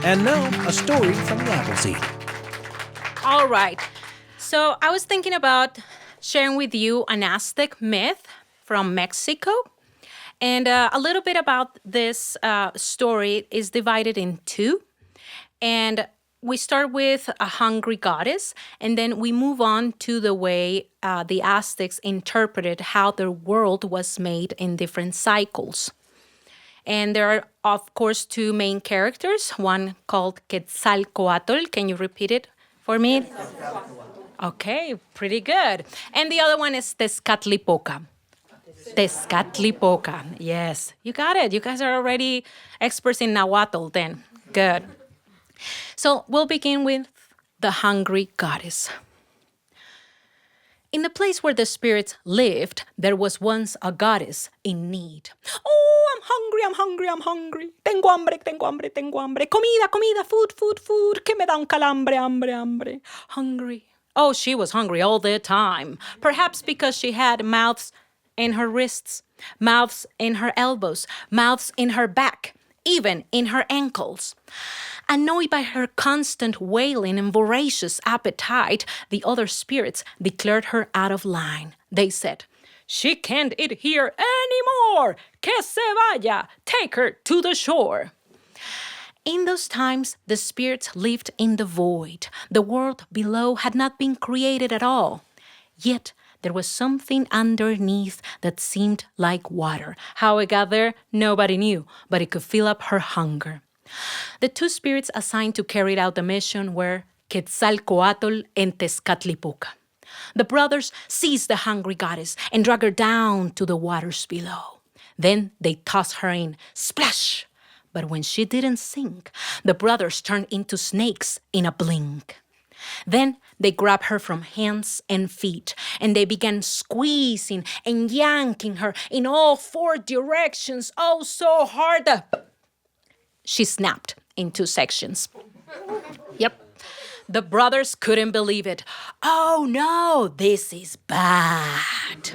And now, a story from the Appleseed. All right. So I was thinking about sharing with you an Aztec myth from Mexico. And a little bit about this story is divided in two. And we start with a hungry goddess, and then we move on to the way the Aztecs interpreted how their world was made in different cycles. And there are, of course, two main characters, one called Quetzalcoatl. Can you repeat it for me? Okay, pretty good. And the other one is Tezcatlipoca. Tezcatlipoca. Yes, you got it. You guys are already experts in Nahuatl then. Good. So we'll begin with the hungry goddess. In the place where the spirits lived, there was once a goddess in need. Oh, I'm hungry, I'm hungry, I'm hungry. Tengo hambre, tengo hambre, tengo hambre. Comida, comida, food, food, food. Que me da un calambre, hambre, hambre. Hungry. Oh, she was hungry all the time. Perhaps because she had mouths in her wrists, mouths in her elbows, mouths in her back, even in her ankles. Annoyed by her constant wailing and voracious appetite, the other spirits declared her out of line. They said, "She can't eat here anymore! Que se vaya! Take her to the shore!" In those times, the spirits lived in the void. The world below had not been created at all. Yet, there was something underneath that seemed like water. How it got there, nobody knew, but it could fill up her hunger. The two spirits assigned to carry out the mission were Quetzalcoatl and Tezcatlipoca. The brothers seized the hungry goddess and dragged her down to the waters below. Then they tossed her in, splash! But when she didn't sink, the brothers turned into snakes in a blink. Then they grabbed her from hands and feet, and they began squeezing and yanking her in all four directions, oh so hard. She snapped in two sections. Yep. The brothers couldn't believe it. Oh no, this is bad.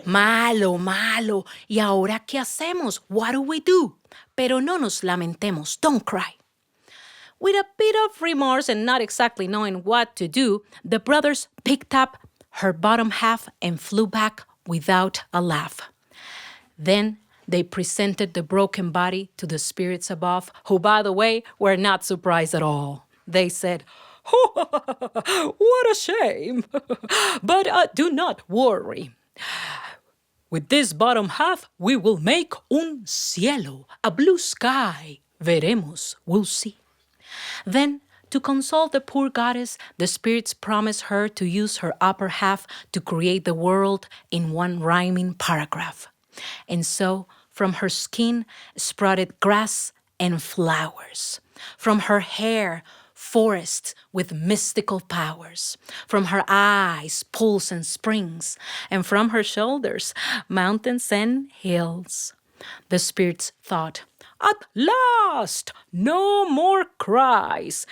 Malo, malo. ¿Y ahora qué hacemos? What do we do? Pero no nos lamentemos. Don't cry. With a bit of remorse and not exactly knowing what to do, the brothers picked up her bottom half and flew back without a laugh. Then they presented the broken body to the spirits above, who, by the way, were not surprised at all. They said, "Oh, what a shame! But do not worry. With this bottom half, we will make un cielo, a blue sky. Veremos, we'll see." Then, to console the poor goddess, the spirits promised her to use her upper half to create the world in one rhyming paragraph. And so, from her skin sprouted grass and flowers. From her hair, forests with mystical powers. From her eyes, pools and springs. And from her shoulders, mountains and hills. The spirits thought, "At last, no more cries.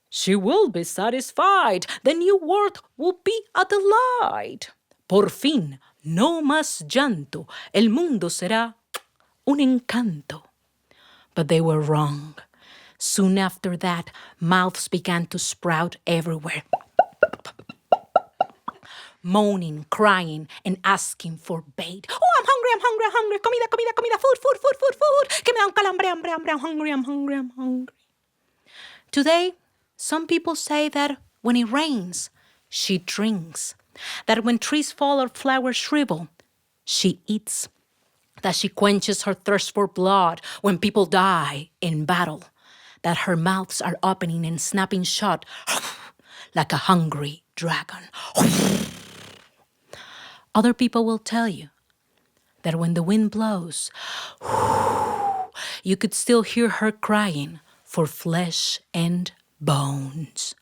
She will be satisfied. The new world will be a delight. Por fin, no más llanto. El mundo será un encanto." But they were wrong. Soon after that, mouths began to sprout everywhere, moaning, crying, and asking for bait. "Oh, I'm hungry, I'm hungry, I'm hungry. Comida, comida, comida. Food, food, food, food, food. Que me da un calambre, hambre, hambre. I'm hungry, I'm hungry, I'm hungry." Today, some people say that when it rains, she drinks. That when trees fall or flowers shrivel, she eats. That she quenches her thirst for blood when people die in battle. That her mouths are opening and snapping shut like a hungry dragon. Other people will tell you that when the wind blows, you could still hear her crying for flesh and bones.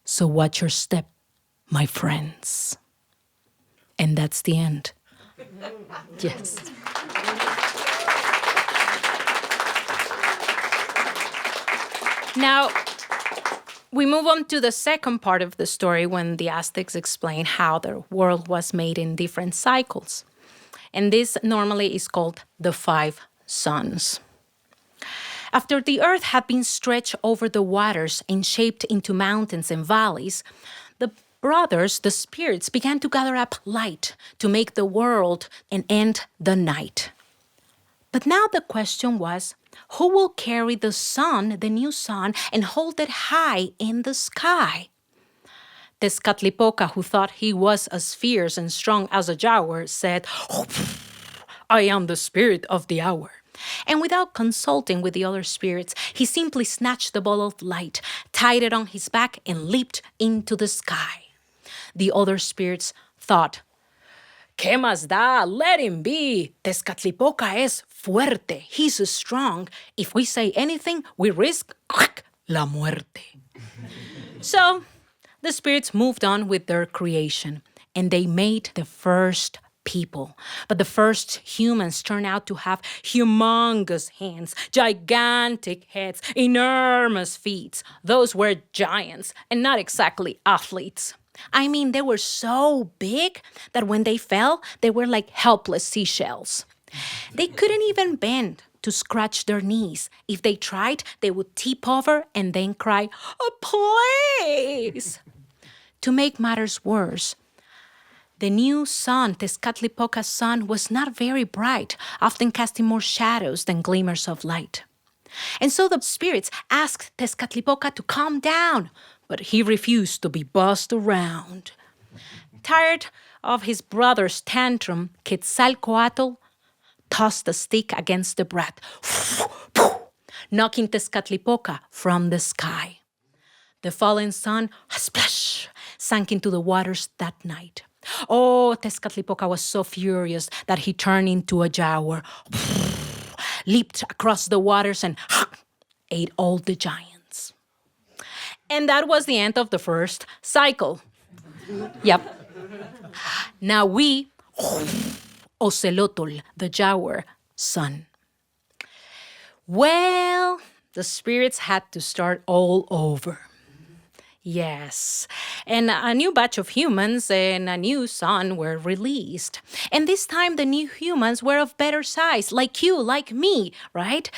So watch your step, my friends. And that's the end. Yes. Now, we move on to the second part of the story when the Aztecs explain how their world was made in different cycles. And this normally is called the 5 suns. After the earth had been stretched over the waters and shaped into mountains and valleys, the brothers, the spirits, began to gather up light to make the world and end the night. But now the question was, who will carry the sun, the new sun, and hold it high in the sky? Tezcatlipoca, who thought he was as fierce and strong as a jaguar, said, I am the spirit of the hour. And without consulting with the other spirits, he simply snatched the ball of light, tied it on his back, and leaped into the sky. The other spirits thought, ¿Qué más da? Let him be. Tezcatlipoca es fuerte. He's strong. If we say anything, we risk la muerte. So the spirits moved on with their creation, and they made the first people. But the first humans turned out to have humongous hands, gigantic heads, enormous feet. Those were giants and not exactly athletes. I mean, they were so big that when they fell, they were like helpless seashells. They couldn't even bend to scratch their knees. If they tried, they would tip over and then cry, please! To make matters worse, the new sun, Tezcatlipoca's sun, was not very bright, often casting more shadows than glimmers of light. And so the spirits asked Tezcatlipoca to calm down, but he refused to be bossed around. Tired of his brother's tantrum, Quetzalcoatl tossed a stick against the brat, knocking Tezcatlipoca from the sky. The fallen sun, splash, sank into the waters that night. Oh, Tezcatlipoca was so furious that he turned into a jaguar, leaped across the waters, and ate all the giants. And that was the end of the first cycle. Yep. Now we, Ocelotl, the jaguar, son. Well, the spirits had to start all over. Yes, and a new batch of humans and a new sun were released. And this time the new humans were of better size, like you, like me, right?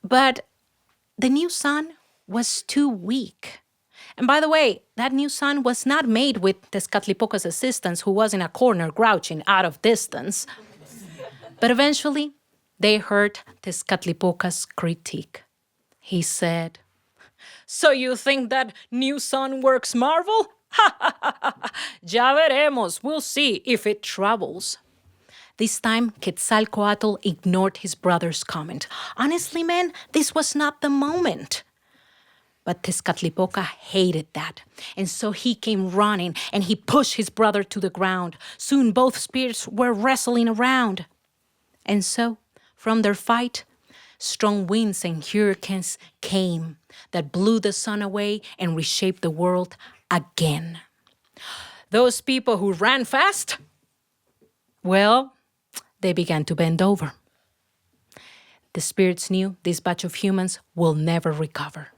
But the new sun was too weak. And by the way, that new sun was not made with Tezcatlipoca's assistance, who was in a corner grouching out of distance. But eventually, they heard Tezcatlipoca's critique. He said, "So you think that new sun works marvel? Ha ha ha ha! Ya veremos, we'll see if it troubles." This time, Quetzalcoatl ignored his brother's comment. Honestly, man, this was not the moment. But Tezcatlipoca hated that, and so he came running, and he pushed his brother to the ground. Soon both spirits were wrestling around. And so, from their fight, strong winds and hurricanes came that blew the sun away and reshaped the world again. Those people who ran fast, well, they began to bend over. The spirits knew this batch of humans will never recover.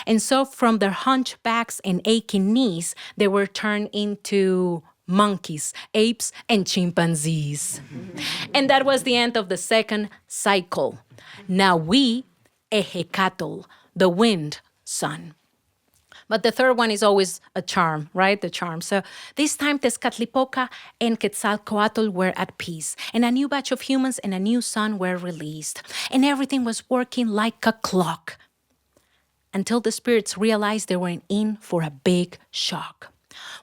And so from their hunchbacks and aching knees, they were turned into monkeys, apes, and chimpanzees. And that was the end of the second cycle. Now we, Ehecatl, the wind sun. But the third one is always a charm, right? The charm. So this time, Tezcatlipoca and Quetzalcoatl were at peace, and a new batch of humans and a new sun were released. And everything was working like a clock, until the spirits realized they were in for a big shock.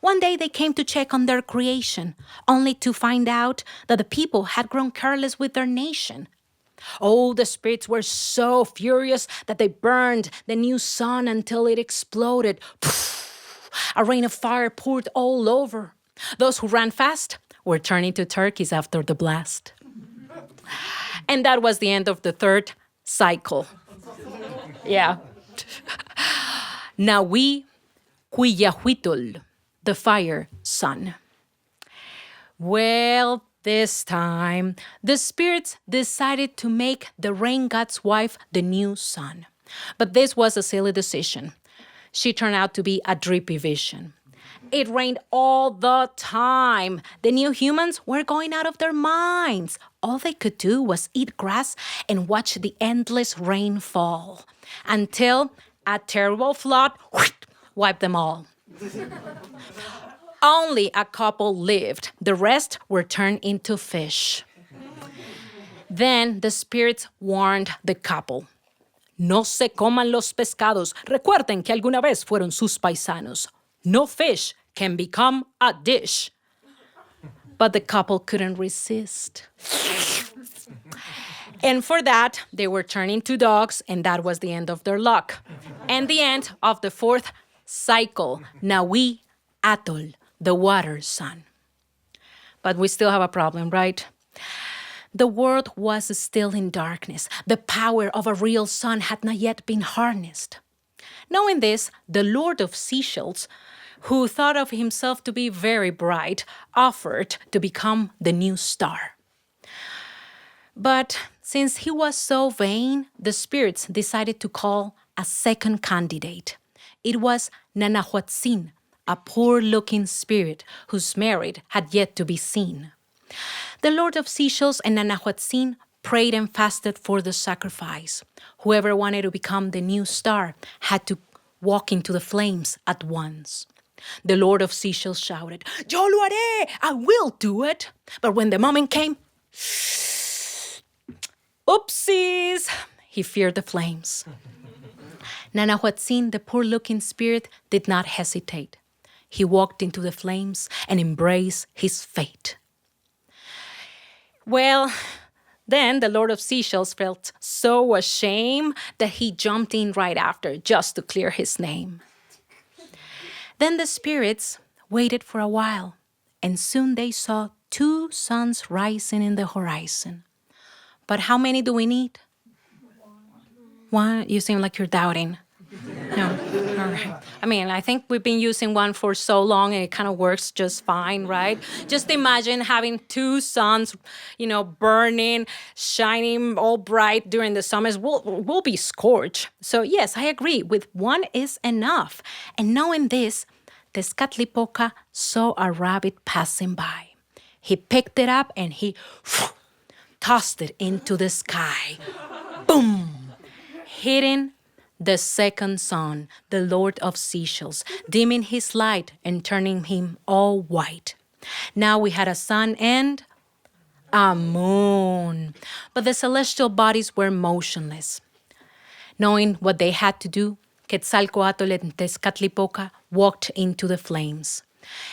One day they came to check on their creation, only to find out that the people had grown careless with their nation. Oh, the spirits were so furious that they burned the new sun until it exploded. A rain of fire poured all over. Those who ran fast were turned into turkeys after the blast. And that was the end of the third cycle. Yeah. Now we, Cuiyahuitl, the fire sun. Well, this time, the spirits decided to make the rain god's wife the new sun. But this was a silly decision. She turned out to be a drippy vision. It rained all the time. The new humans were going out of their minds. All they could do was eat grass and watch the endless rain fall until a terrible flood wiped them all. Only a couple lived. The rest were turned into fish. Then the spirits warned the couple. No se coman los pescados. Recuerden que alguna vez fueron sus paisanos. No fish can become a dish. But the couple couldn't resist. And for that, they were turned into dogs, and that was the end of their luck. And the end of the fourth cycle. Naui Atol, the water sun. But we still have a problem, right? The world was still in darkness. The power of a real sun had not yet been harnessed. Knowing this, the Lord of Seashells, who thought of himself to be very bright, offered to become the new star. But since he was so vain, the spirits decided to call a second candidate. It was Nanahuatzin, a poor-looking spirit whose merit had yet to be seen. The Lord of Seashells and Nanahuatzin prayed and fasted for the sacrifice. Whoever wanted to become the new star had to walk into the flames at once. The Lord of Seashells shouted, "Yo lo haré! I will do it!" But when the moment came, oopsies! He feared the flames. Nanahuatzin, the poor-looking spirit, did not hesitate. He walked into the flames and embraced his fate. Well, then the Lord of Seashells felt so ashamed that he jumped in right after just to clear his name. Then the spirits waited for a while, and soon they saw 2 suns rising in the horizon. But how many do we need? One? You seem like you're doubting. No. All right. I mean, I think we've been using one for so long and it kind of works just fine, right? Just imagine having 2 suns, burning, shining all bright during the summers. We'll be scorched. So yes, I agree. With one is enough. And knowing this, Tezcatlipoca saw a rabbit passing by. He picked it up and he tossed it into the sky. Boom! Hitting the second sun, the Lord of Seashells, dimming his light and turning him all white. Now we had a sun and a moon. But the celestial bodies were motionless. Knowing what they had to do, Quetzalcoatl and Tezcatlipoca walked into the flames.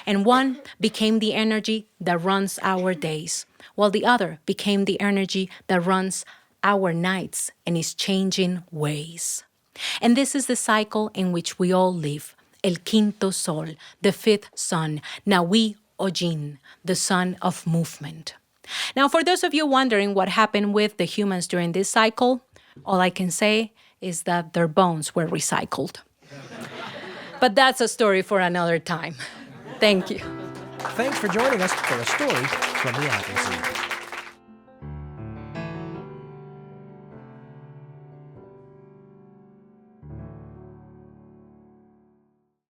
And one became the energy that runs our days, while the other became the energy that runs our nights and is changing ways. And this is the cycle in which we all live. El Quinto Sol, the 5th sun, Naui Ojin, the sun of movement. Now, for those of you wondering what happened with the humans during this cycle, all I can say is that their bones were recycled. But that's a story for another time. Thank you. Thanks for joining us for a story from the Appleseed.